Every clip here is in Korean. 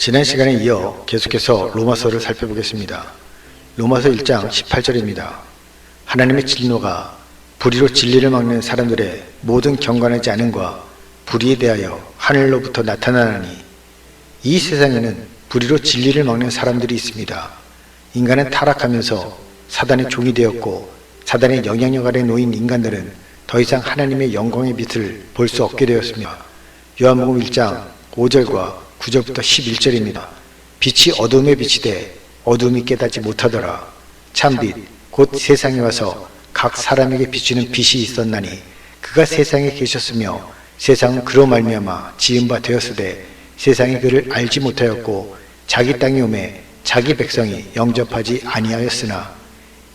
지난 시간에 이어 계속해서 로마서를 살펴보겠습니다. 로마서 1장 18절입니다. 하나님의 진노가 불의로 진리를 막는 사람들의 모든 경건하지 않음과 불의에 대하여 하늘로부터 나타나나니, 이 세상에는 불의로 진리를 막는 사람들이 있습니다. 인간은 타락하면서 사단의 종이 되었고, 사단의 영향력 아래 놓인 인간들은 더 이상 하나님의 영광의 빛을 볼 수 없게 되었습니다. 요한복음 1장 5절과 9절부터 11절입니다. 빛이 어둠에 비치되 어둠이 깨닫지 못하더라. 참빛 곧 세상에 와서 각 사람에게 비추는 빛이 있었나니 그가 세상에 계셨으며 세상은 그로 말미암아 지은 바 되었으되 세상이 그를 알지 못하였고 자기 땅에 오매 자기 백성이 영접하지 아니하였으나,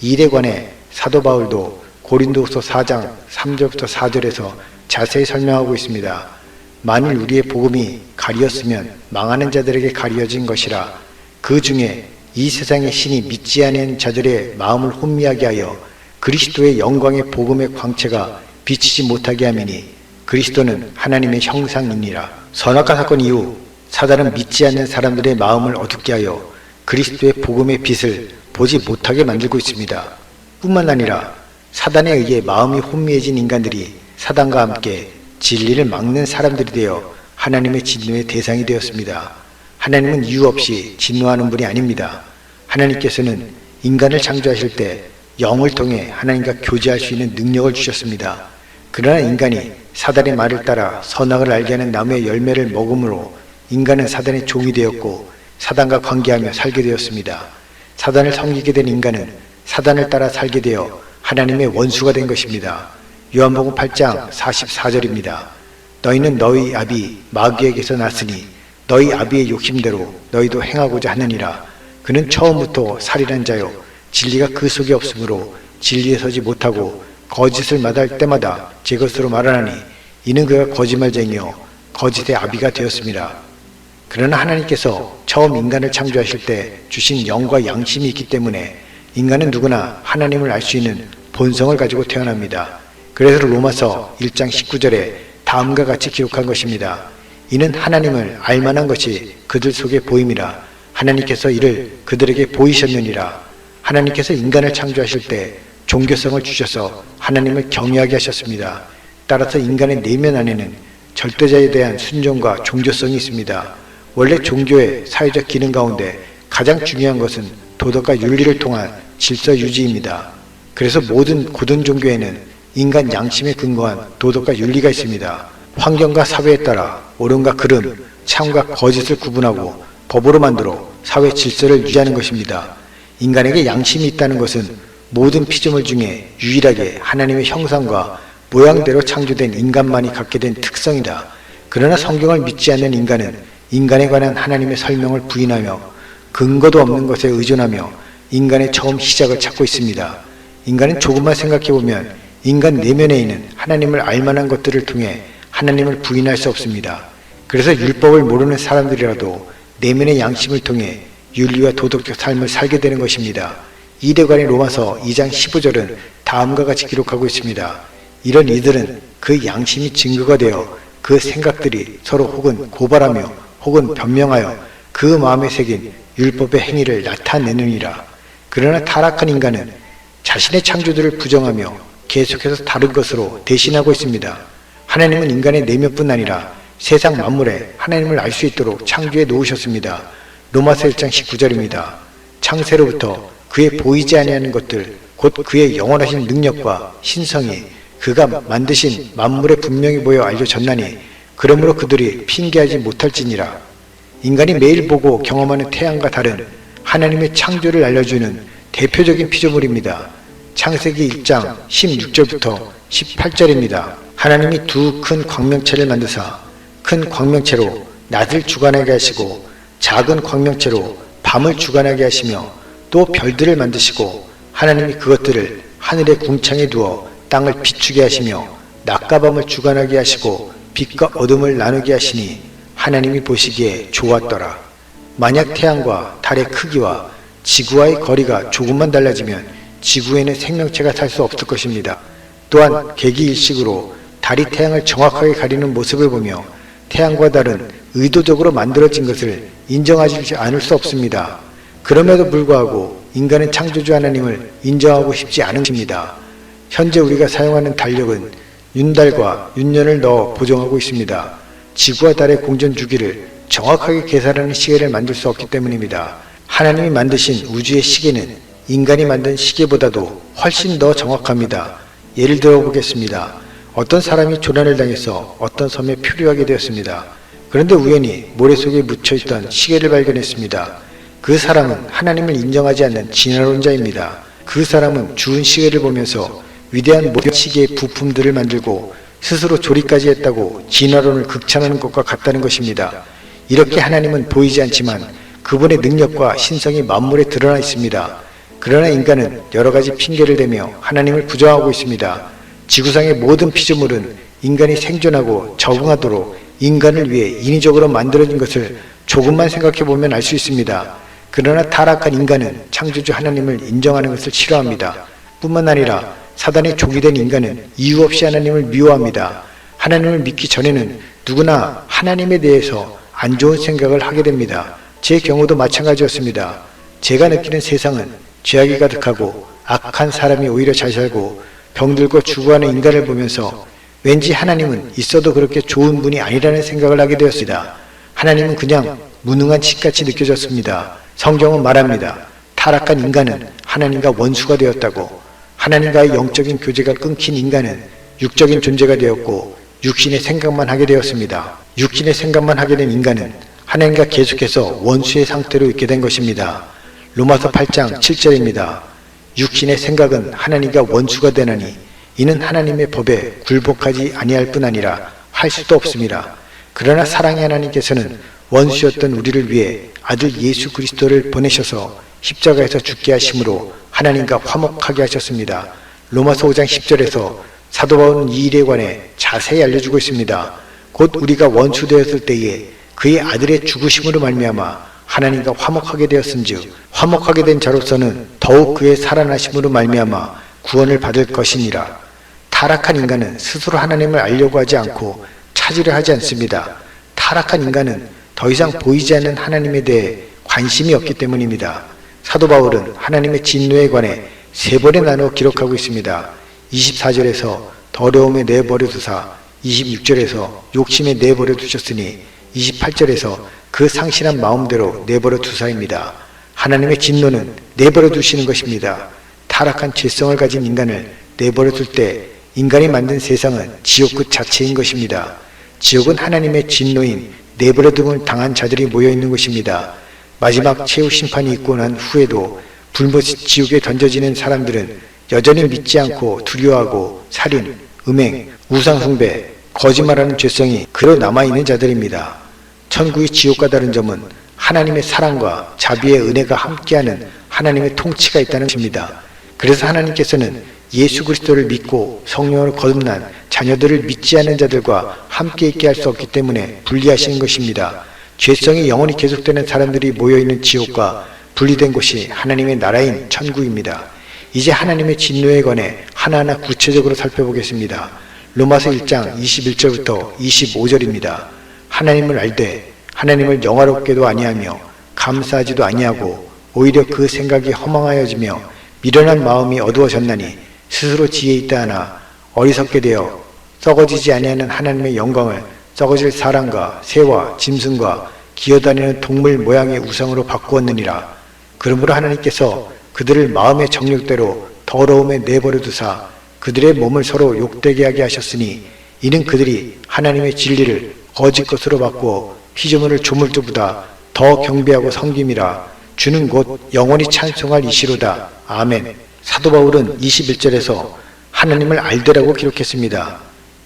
이에 관해 사도 바울도 고린도후서 4장 3절부터 4절에서 자세히 설명하고 있습니다. 만일 우리의 복음이 가리었으면 망하는 자들에게 가리어진 것이라. 그 중에 이 세상의 신이 믿지 않은 자들의 마음을 혼미하게 하여 그리스도의 영광의 복음의 광채가 비치지 못하게 하미니, 그리스도는 하나님의 형상이니라. 선악과 사건 이후 사단은 믿지 않는 사람들의 마음을 어둡게 하여 그리스도의 복음의 빛을 보지 못하게 만들고 있습니다. 뿐만 아니라 사단에 의해 마음이 혼미해진 인간들이 사단과 함께 진리를 막는 사람들이 되어 하나님의 진노의 대상이 되었습니다. 하나님은 이유 없이 진노하는 분이 아닙니다. 하나님께서는 인간을 창조하실 때 영을 통해 하나님과 교제할 수 있는 능력을 주셨습니다. 그러나 인간이 사단의 말을 따라 선악을 알게 하는 나무의 열매를 먹음으로 인간은 사단의 종이 되었고 사단과 관계하며 살게 되었습니다. 사단을 섬기게 된 인간은 사단을 따라 살게 되어 하나님의 원수가 된 것입니다. 요한복음 8장 44절입니다. 너희는 너희 아비 마귀에게서 났으니 너희 아비의 욕심대로 너희도 행하고자 하느니라. 그는 처음부터 살인한 자요 진리가 그 속에 없으므로 진리에 서지 못하고 거짓을 말할 때마다 제 것으로 말하나니 이는 그가 거짓말쟁이요 거짓의 아비가 되었습니다. 그러나 하나님께서 처음 인간을 창조하실 때 주신 영과 양심이 있기 때문에 인간은 누구나 하나님을 알 수 있는 본성을 가지고 태어납니다. 그래서 로마서 1장 19절에 다음과 같이 기록한 것입니다. 이는 하나님을 알만한 것이 그들 속에 보임이라. 하나님께서 이를 그들에게 보이셨느니라. 하나님께서 인간을 창조하실 때 종교성을 주셔서 하나님을 경외하게 하셨습니다. 따라서 인간의 내면 안에는 절대자에 대한 순종과 종교성이 있습니다. 원래 종교의 사회적 기능 가운데 가장 중요한 것은 도덕과 윤리를 통한 질서 유지입니다. 그래서 모든 고등 종교에는 인간 양심에 근거한 도덕과 윤리가 있습니다. 환경과 사회에 따라 옳음과 그름, 참과 거짓을 구분하고 법으로 만들어 사회 질서를 유지하는 것입니다. 인간에게 양심이 있다는 것은 모든 피조물 중에 유일하게 하나님의 형상과 모양대로 창조된 인간만이 갖게 된 특성이다. 그러나 성경을 믿지 않는 인간은 인간에 관한 하나님의 설명을 부인하며 근거도 없는 것에 의존하며 인간의 처음 시작을 찾고 있습니다. 인간은 조금만 생각해보면 인간 내면에 있는 하나님을 알만한 것들을 통해 하나님을 부인할 수 없습니다. 그래서 율법을 모르는 사람들이라도 내면의 양심을 통해 윤리와 도덕적 삶을 살게 되는 것입니다. 이대관의 로마서 2장 15절은 다음과 같이 기록하고 있습니다. 이런 이들은 그 양심이 증거가 되어 그 생각들이 서로 혹은 고발하며 혹은 변명하여 그 마음에 새긴 율법의 행위를 나타내느니라. 그러나 타락한 인간은 자신의 창조주를 부정하며 계속해서 다른 것으로 대신하고 있습니다. 하나님은 인간의 내면뿐 아니라 세상 만물에 하나님을 알 수 있도록 창조해 놓으셨습니다. 로마서 1장 19절입니다. 창세로부터 그의 보이지 아니하는 것들 곧 그의 영원하신 능력과 신성이 그가 만드신 만물에 분명히 보여 알려졌나니 그러므로 그들이 핑계하지 못할지니라. 인간이 매일 보고 경험하는 태양과 달은 하나님의 창조를 알려주는 대표적인 피조물입니다. 창세기 1장 16절부터 18절입니다. 하나님이 두 큰 광명체를 만드사 큰 광명체로 낮을 주관하게 하시고 작은 광명체로 밤을 주관하게 하시며 또 별들을 만드시고 하나님이 그것들을 하늘의 궁창에 두어 땅을 비추게 하시며 낮과 밤을 주관하게 하시고 빛과 어둠을 나누게 하시니 하나님이 보시기에 좋았더라. 만약 태양과 달의 크기와 지구와의 거리가 조금만 달라지면 지구에는 생명체가 살 수 없을 것입니다. 또한 개기일식으로 달이 태양을 정확하게 가리는 모습을 보며 태양과 달은 의도적으로 만들어진 것을 인정하지 않을 수 없습니다. 그럼에도 불구하고 인간은 창조주 하나님을 인정하고 싶지 않은 것입니다. 현재 우리가 사용하는 달력은 윤달과 윤년을 넣어 보정하고 있습니다. 지구와 달의 공전 주기를 정확하게 계산하는 시계를 만들 수 없기 때문입니다. 하나님이 만드신 우주의 시계는 인간이 만든 시계보다도 훨씬 더 정확합니다. 예를 들어 보겠습니다. 어떤 사람이 조난을 당해서 어떤 섬에 표류하게 되었습니다. 그런데 우연히 모래 속에 묻혀있던 시계를 발견했습니다. 그 사람은 하나님을 인정하지 않는 진화론자입니다. 그 사람은 주운 시계를 보면서 위대한 모든 시계의 부품들을 만들고 스스로 조리까지 했다고 진화론을 극찬하는 것과 같다는 것입니다. 이렇게 하나님은 보이지 않지만 그분의 능력과 신성이 만물에 드러나 있습니다. 그러나 인간은 여러 가지 핑계를 대며 하나님을 부정하고 있습니다. 지구상의 모든 피조물은 인간이 생존하고 적응하도록 인간을 위해 인위적으로 만들어진 것을 조금만 생각해보면 알 수 있습니다. 그러나 타락한 인간은 창조주 하나님을 인정하는 것을 싫어합니다. 뿐만 아니라 사단의 종이 된 인간은 이유 없이 하나님을 미워합니다. 하나님을 믿기 전에는 누구나 하나님에 대해서 안 좋은 생각을 하게 됩니다. 제 경우도 마찬가지였습니다. 제가 느끼는 세상은 죄악이 가득하고 악한 사람이 오히려 잘 살고 병들고 죽어가는 인간을 보면서 왠지 하나님은 있어도 그렇게 좋은 분이 아니라는 생각을 하게 되었습니다. 하나님은 그냥 무능한 칩같이 느껴졌습니다. 성경은 말합니다. 타락한 인간은 하나님과 원수가 되었다고. 하나님과의 영적인 교제가 끊긴 인간은 육적인 존재가 되었고 육신의 생각만 하게 되었습니다. 육신의 생각만 하게 된 인간은 하나님과 계속해서 원수의 상태로 있게 된 것입니다. 로마서 8장 7절입니다. 육신의 생각은 하나님과 원수가 되나니 이는 하나님의 법에 굴복하지 아니할 뿐 아니라 할 수도 없습니다. 그러나 사랑의 하나님께서는 원수였던 우리를 위해 아들 예수 그리스도를 보내셔서 십자가에서 죽게 하심으로 하나님과 화목하게 하셨습니다. 로마서 5장 10절에서 사도 바울은 이 일에 관해 자세히 알려주고 있습니다. 곧 우리가 원수 되었을 때에 그의 아들의 죽으심으로 말미암아 하나님과 화목하게 되었은즉 화목하게 된 자로서는 더욱 그의 살아나심으로 말미암아 구원을 받을 것이니라. 타락한 인간은 스스로 하나님을 알려고 하지 않고 찾으려 하지 않습니다. 타락한 인간은 더 이상 보이지 않는 하나님에 대해 관심이 없기 때문입니다. 사도 바울은 하나님의 진노에 관해 3번에 나누어 기록하고 있습니다. 24절에서 더러움에 내버려 두사, 26절에서 욕심에 내버려 두셨으니 28절에서 그 상실한 마음대로 내버려 두사입니다. 하나님의 진노는 내버려 두시는 것입니다. 타락한 죄성을 가진 인간을 내버려 둘 때 인간이 만든 세상은 지옥 그 자체인 것입니다. 지옥은 하나님의 진노인 내버려 둠을 당한 자들이 모여 있는 것입니다. 마지막 최후 심판이 있고 난 후에도 불못이 지옥에 던져지는 사람들은 여전히 믿지 않고 두려워하고 살인, 음행, 우상숭배, 거짓말하는 죄성이 그대로 남아있는 자들입니다. 천국이 지옥과 다른 점은 하나님의 사랑과 자비의 은혜가 함께하는 하나님의 통치가 있다는 것입니다. 그래서 하나님께서는 예수 그리스도를 믿고 성령으로 거듭난 자녀들을 믿지 않는 자들과 함께 있게 할 수 없기 때문에 분리하시는 것입니다. 죄성이 영원히 계속되는 사람들이 모여있는 지옥과 분리된 곳이 하나님의 나라인 천국입니다. 이제 하나님의 진노에 관해 하나하나 구체적으로 살펴보겠습니다. 로마서 1장 21절부터 25절입니다. 하나님을 알되 하나님을 영화롭게도 아니하며 감사하지도 아니하고 오히려 그 생각이 허망하여지며 미련한 마음이 어두워졌나니 스스로 지혜 있다 하나 어리석게 되어 썩어지지 아니하는 하나님의 영광을 썩어질 사람과 새와 짐승과 기어다니는 동물 모양의 우상으로 바꾸었느니라. 그러므로 하나님께서 그들을 마음의 정욕대로 더러움에 내버려 두사 그들의 몸을 서로 욕되게 하게 하셨으니 이는 그들이 하나님의 진리를 거짓 것으로 바꾸어 피조물을 조물주보다 더 경배하고 섬김이라. 주는 곧 영원히 찬송할 이시로다. 아멘. 사도 바울은 21절에서 하나님을 알되라고 기록했습니다.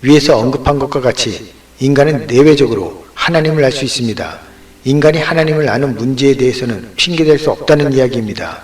위에서 언급한 것과 같이 인간은 내외적으로 하나님을 알 수 있습니다. 인간이 하나님을 아는 문제에 대해서는 핑계댈 수 없다는 이야기입니다.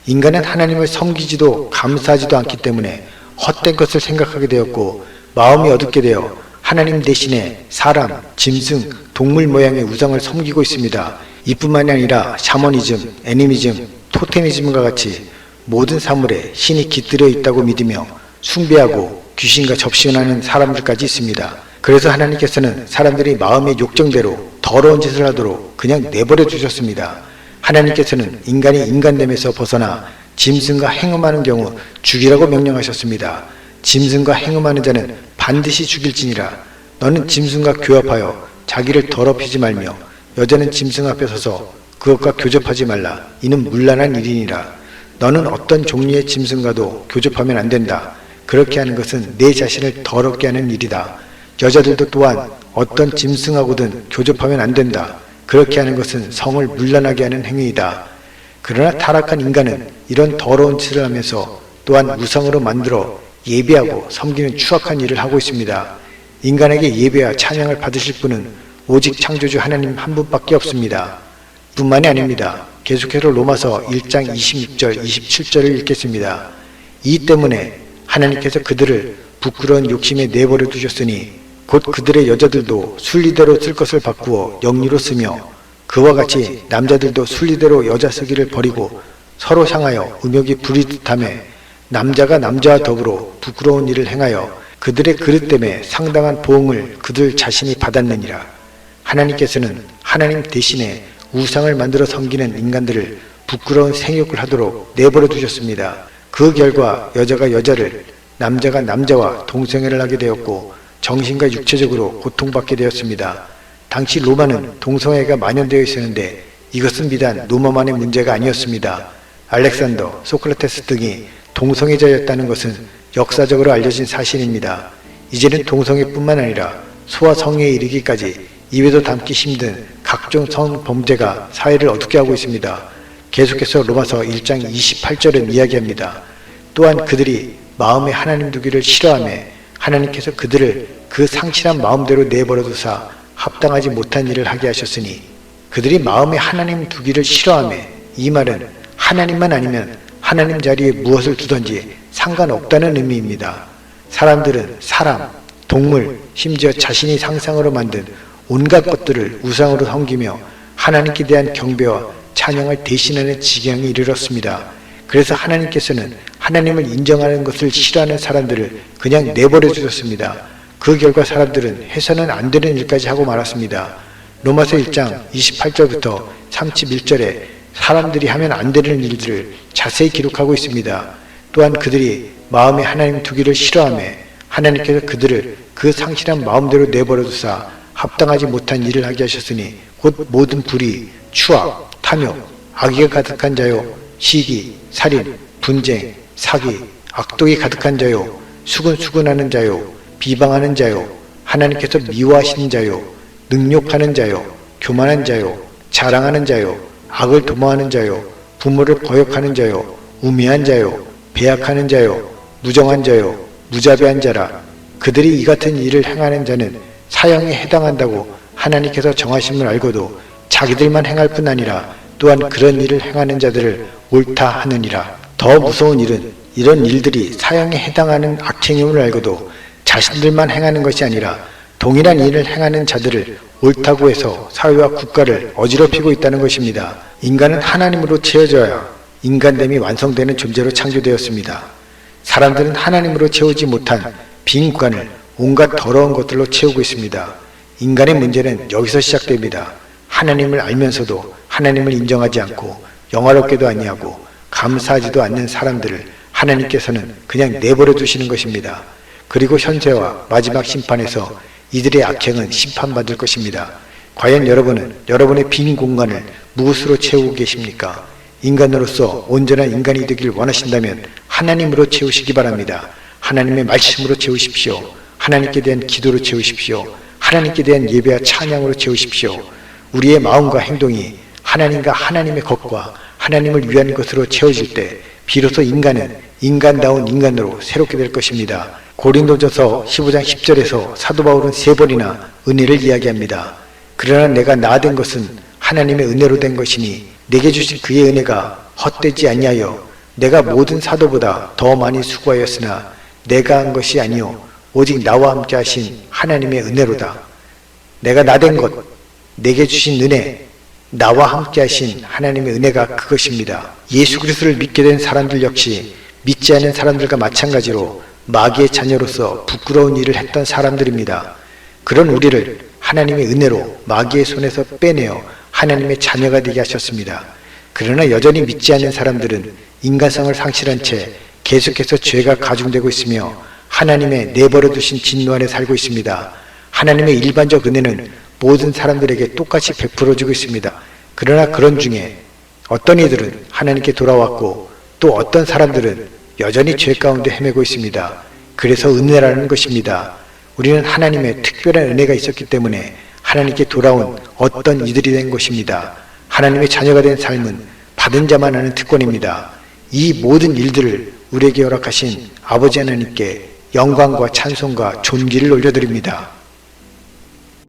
인간은 하나님을 섬기지도 감사하지도 않기 때문에 헛된 것을 생각하게 되었고 마음이 어둡게 되어 하나님 대신에 사람, 짐승, 동물 모양의 우상을 섬기고 있습니다. 이뿐만이 아니라 샤머니즘, 애니미즘, 토테미즘과 같이 모든 사물에 신이 깃들여 있다고 믿으며 숭배하고 귀신과 접신하는 사람들까지 있습니다. 그래서 하나님께서는 사람들이 마음의 욕정대로 더 더러운 짓을 하도록 그냥 내버려 두셨습니다. 하나님께서는 인간이 인간됨에서 벗어나 짐승과 행음하는 경우 죽이라고 명령하셨습니다. 짐승과 행음하는 자는 반드시 죽일지니라. 너는 짐승과 교합하여 자기를 더럽히지 말며 여자는 짐승 앞에 서서 그것과 교접하지 말라. 이는 문란한 일이니라. 너는 어떤 종류의 짐승과도 교접하면 안 된다. 그렇게 하는 것은 내 자신을 더럽게 하는 일이다. 여자들도 또한 어떤 짐승하고든 교접하면 안 된다. 그렇게 하는 것은 성을 문란하게 하는 행위이다. 그러나 타락한 인간은 이런 더러운 짓을 하면서 또한 우상으로 만들어 예배하고 섬기는 추악한 일을 하고 있습니다. 인간에게 예배와 찬양을 받으실 분은 오직 창조주 하나님 한 분밖에 없습니다. 뿐만이 아닙니다. 계속해서 로마서 1장 26절, 27절을 읽겠습니다. 이 때문에 하나님께서 그들을 부끄러운 욕심에 내버려 두셨으니 곧 그들의 여자들도 순리대로 쓸 것을 바꾸어 영리로 쓰며 그와 같이 남자들도 순리대로 여자 쓰기를 버리고 서로 향하여 음욕이 부리듯하며 남자가 남자와 더불어 부끄러운 일을 행하여 그들의 그릇 때문에 상당한 보응을 그들 자신이 받았느니라. 하나님께서는 하나님 대신에 우상을 만들어 섬기는 인간들을 부끄러운 생욕을 하도록 내버려 두셨습니다. 그 결과 여자가 여자를, 남자가 남자와 동성애를 하게 되었고 정신과 육체적으로 고통받게 되었습니다. 당시 로마는 동성애가 만연되어 있었는데 이것은 비단 로마만의 문제가 아니었습니다. 알렉산더, 소크라테스 등이 동성애자였다는 것은 역사적으로 알려진 사실입니다. 이제는 동성애뿐만 아니라 소아 성애에 이르기까지 입에도 담기 힘든 각종 성범죄가 사회를 어둡게 하고 있습니다. 계속해서 로마서 1장 28절은 이야기합니다. 또한 그들이 마음에 하나님 두기를 싫어하며 하나님께서 그들을 그 상실한 마음대로 내버려 두사 합당하지 못한 일을 하게 하셨으니 그들이 마음에 하나님 두기를 싫어하며 이 말은 하나님만 아니면 하나님 자리에 무엇을 두든지 상관없다는 의미입니다. 사람들은 사람, 동물, 심지어 자신이 상상으로 만든 온갖 것들을 우상으로 섬기며 하나님께 대한 경배와 찬양을 대신하는 지경에 이르렀습니다. 그래서 하나님께서는 하나님을 인정하는 것을 싫어하는 사람들을 그냥 내버려 주셨습니다. 그 결과 사람들은 해서는 안 되는 일까지 하고 말았습니다. 로마서 1장 28절부터 31절에 사람들이 하면 안 되는 일들을 자세히 기록하고 있습니다. 또한 그들이 마음에 하나님 두기를 싫어하며 하나님께서 그들을 그 상실한 마음대로 내버려 두사 합당하지 못한 일을 하게 하셨으니 곧 모든 불의, 추악, 탐욕, 악의가 가득한 자요, 시기, 살인, 분쟁, 사기, 악독이 가득한 자요, 수근수근하는 자요, 비방하는 자요, 하나님께서 미워하시는 자요, 능욕하는 자요, 교만한 자요, 자랑하는 자요, 악을 도모하는 자요, 부모를 거역하는 자요, 우매한 자요, 배약하는 자요, 무정한 자요, 무자비한 자라. 그들이 이 같은 일을 행하는 자는 사형에 해당한다고 하나님께서 정하심을 알고도 자기들만 행할 뿐 아니라 또한 그런 일을 행하는 자들을 옳다 하느니라. 더 무서운 일은 이런 일들이 사형에 해당하는 악행임을 알고도 자신들만 행하는 것이 아니라 동일한 일을 행하는 자들을 옳다고 해서 사회와 국가를 어지럽히고 있다는 것입니다. 인간은 하나님으로 채워져야 인간됨이 완성되는 존재로 창조되었습니다. 사람들은 하나님으로 채우지 못한 빈 공간을 온갖 더러운 것들로 채우고 있습니다. 인간의 문제는 여기서 시작됩니다. 하나님을 알면서도 하나님을 인정하지 않고 영화롭게도 아니하고 감사하지도 않는 사람들을 하나님께서는 그냥 내버려 두시는 것입니다. 그리고 현재와 마지막 심판에서 이들의 악행은 심판받을 것입니다. 과연 여러분은 여러분의 빈 공간을 무엇으로 채우고 계십니까? 인간으로서 온전한 인간이 되길 원하신다면 하나님으로 채우시기 바랍니다. 하나님의 말씀으로 채우십시오. 하나님께 대한 기도로 채우십시오. 하나님께 대한 예배와 찬양으로 채우십시오. 우리의 마음과 행동이 하나님과 하나님의 것과 하나님을 위한 것으로 채워질 때 비로소 인간은 인간다운 인간으로 새롭게 될 것입니다. 고린도전서 15장 10절에서 사도 바울은 3번이나 은혜를 이야기합니다. 그러나 내가 나된 것은 하나님의 은혜로 된 것이니 내게 주신 그의 은혜가 헛되지 아니하여 내가 모든 사도보다 더 많이 수고하였으나 내가 한 것이 아니요 오직 나와 함께 하신 하나님의 은혜로다. 내가 나된 것, 내게 주신 은혜, 나와 함께 하신 하나님의 은혜가 그것입니다. 예수 그리스도를 믿게 된 사람들 역시 믿지 않은 사람들과 마찬가지로 마귀의 자녀로서 부끄러운 일을 했던 사람들입니다. 그런 우리를 하나님의 은혜로 마귀의 손에서 빼내어 하나님의 자녀가 되게 하셨습니다. 그러나 여전히 믿지 않는 사람들은 인간성을 상실한 채 계속해서 죄가 가중되고 있으며 하나님의 내버려 두신 진노 안에 살고 있습니다. 하나님의 일반적 은혜는 모든 사람들에게 똑같이 베풀어지고 있습니다. 그러나 그런 중에 어떤 이들은 하나님께 돌아왔고 또 어떤 사람들은 여전히 죄 가운데 헤매고 있습니다. 그래서 은혜라는 것입니다. 우리는 하나님의 특별한 은혜가 있었기 때문에 하나님께 돌아온 어떤 이들이 된 것입니다. 하나님의 자녀가 된 삶은 받은 자만 하는 특권입니다. 이 모든 일들을 우리에게 허락하신 아버지 하나님께 영광과 찬송과 존귀를 올려드립니다.